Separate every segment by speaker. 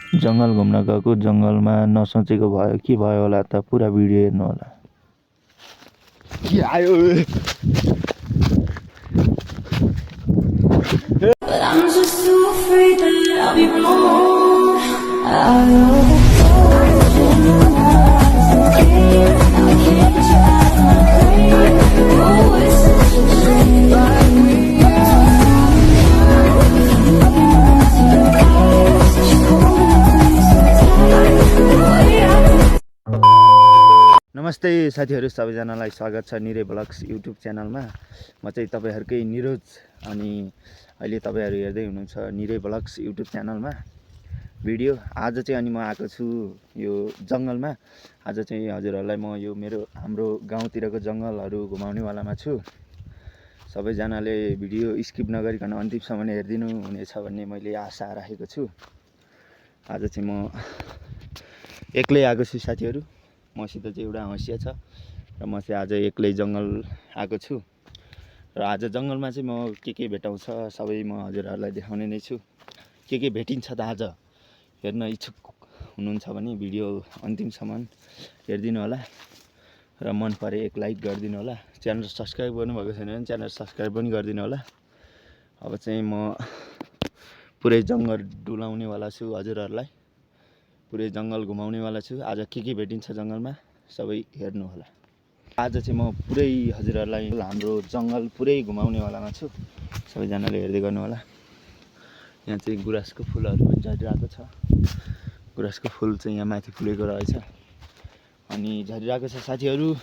Speaker 1: जङ्गल घुम्न गएको जङ्गलमा नसोचेको भयो के भयो होला त पुरा भिडियो हेर्नु होला। के आयो
Speaker 2: But I'm just too afraid that I'll be wrong. I know I can't try my way. Oh, it's such a shame.
Speaker 1: नमस्ते साथीहरू सबैजनालाई स्वागत छ निरे ब्लग्स युट्युब च्यानलमा। म चाहिँ तपाईहरुकै निरोज अनि अहिले तपाईहरु हेर्दै हुनुहुन्छ निरे ब्लग्स युट्युब च्यानलमा भिडियो। आज चाहिँ अनि म आएको छु यो जंगलमा। आज चाहिँ हजुरहरुलाई म यो हाम्रो गाउँतिरको जंगलहरु घुमाउने वालामा छु। सबैजनाले भिडियो स्किप नगरिकन अन्तिमसम्म हेर्दिनु हुनेछ भन्ने मैले आशा राखेको छु। आज चाहिँ म एक्लै आएको छु साथीहरू। मसित चाहिँ एउटा हँसिया छ र म चाहिँ आज एक्लै जंगल आएको छु र आज जंगलमा चाहिँ म के भेटाउँछ सबै म हजुरहरुलाई देखाउने नै छु। के भेटिन्छ त आज हेर्न इच्छुक हुनुहुन्छ भने भिडियो अन्तिमसम्म हेर्दिनु होला र मन परे एक लाइक गरिदिनु होला। च्यानल सब्स्क्राइब गर्नुभएको छैन भने च्यानल सब्स्क्राइब पनि गरिदिनु होला। अब चाहिँ म पुरै जंगल डुलाउने वाला छु हजुरहरुलाई, पुरै जंगल घुमाउने वाला छु। आज के भेटिन्छ जंगलमा सबै हेर्नु होला। आज चाहिँ म पुरै हजुरहरुलाई हाम्रो जंगल पुरै घुमाउने वालामा छु। सबैजनाले हेर्दै गर्नु होला। यहाँ चाहिँ गुराँसको फुलहरु पनि झरिरहेको छ। गुराँसको फुल चाहिँ यहाँ माथि फुलेको रहेछ अनि झरिरहेको छ साथीहरु।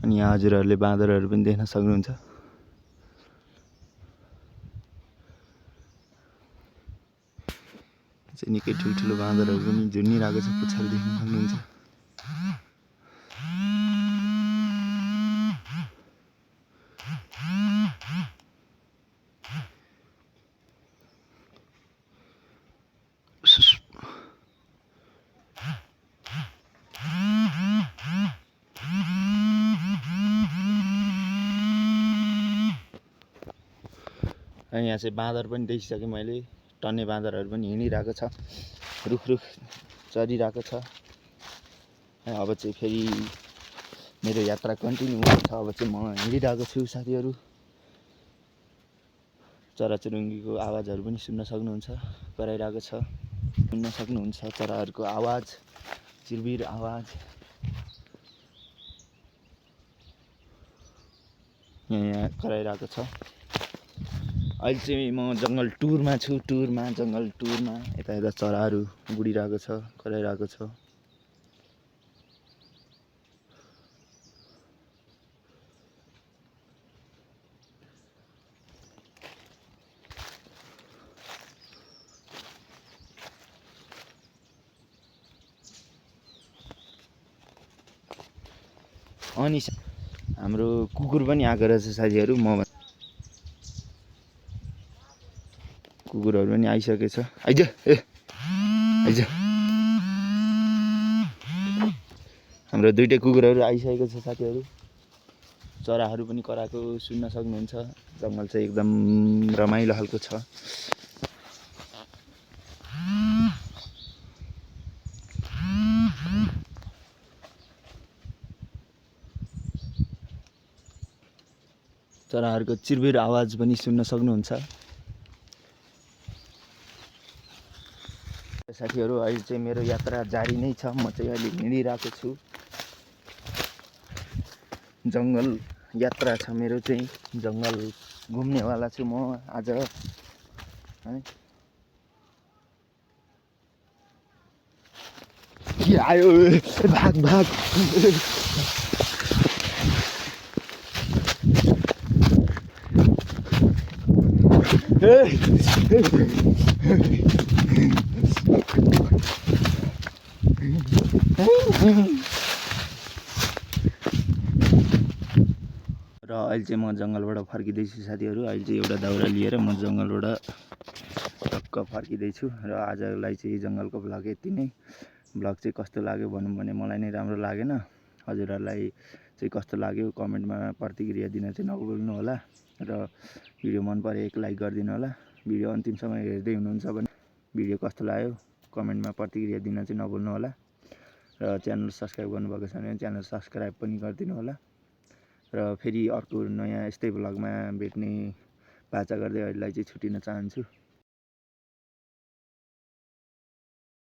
Speaker 1: अनि यहाँ हजुरहरुले बाँदरहरु पनि देख्न सक्नुहुन्छ। चाहिँ निकै ठुल्ठुलो बाँदरहरु पनि झुन्डिरहेको छ, पुच्छर देख्न सक्नुहुन्छ। अनि यहाँ चाहिँ बाँदर पनि देखिसके मैले। टन्ने बाँदरहरु पनि हिँडिरहेको छ, रुख चरिरहेको छ। अब चाहिँ फेरि मेरो यात्रा कन्टिन्यू हुन्छ। अब चाहिँ म हिँडिरहेको छु साथीहरु। चराचुरुङ्गीको आवाजहरु पनि सुन्न सक्नुहुन्छ, कराइरहेको छ। सुन्न सक्नुहुन्छ चराहरुको आवाज, चिरबिर आवाज। यहाँ कराइरहेको छ। अहिले चाहिँ म जंगल टुरमा छु, जंगल टुरमा। यता चराहरु गुडिरहेको छ, कराइरहेको छ। अनि हाम्रो कुकुर पनि आएको रहेछ साथीहरु। कुकुरहरु पनि आइसकेछ। आइज ए आइज। हाम्रो दुईटै कुकुरहरु आइसकेको छ साथीहरु। चराहरु पनि कराएको सुन्न सक्नुहुन्छ। जंगल चाहिँ एकदम रमाइलो खालको छ। चराहरुको चिरबिर आवाज पनि सुन्न सक्नुहुन्छ। साथीहरु अहिले चाहिँ मेरो यात्रा जारी नै छ। म चाहिँ अहिले हिँडिरहेको छु। जंगल यात्रा छ मेरो चाहिँ। जंगल घुम्ने वाला छु म आज। के आयो भाग र अहिले चाहिँ म जंगलबाट फर्किँदैछु साथीहरु। अहिले चाहिँ एउटा दाउरा लिएर म जंगलबाट टक्क फर्किँदैछु र आजलाई चाहिँ जंगलको भ्लग यति नै। ब्लग चाहिँ कस्तो लाग्यो भनौँ भने मलाई नै राम्रो लागेन। हजुरहरूलाई चाहिँ कस्तो लाग्यो कमेन्टमा प्रतिक्रिया दिन चाहिँ नभुल्नु होला र भिडियो मन परे एक लाइक गरिदिनु होला। भिडियो अन्तिमसम्म हेर्दै हुनुहुन्छ भने भिडियो कस्तो लाग्यो कमेन्टमा प्रतिक्रिया दिन चाहिँ नभुल्नु होला र च्यानल सब्सक्राइब गर्नुभएको छ भने च्यानल सब्सक्राइब पनि गरिदिनु होला र फेरि अर्को नयाँ यस्तै भ्लगमा भेट्ने बाचा गर्दै अहिलेलाई चाहिँ छुट्टिन चाहन्छु।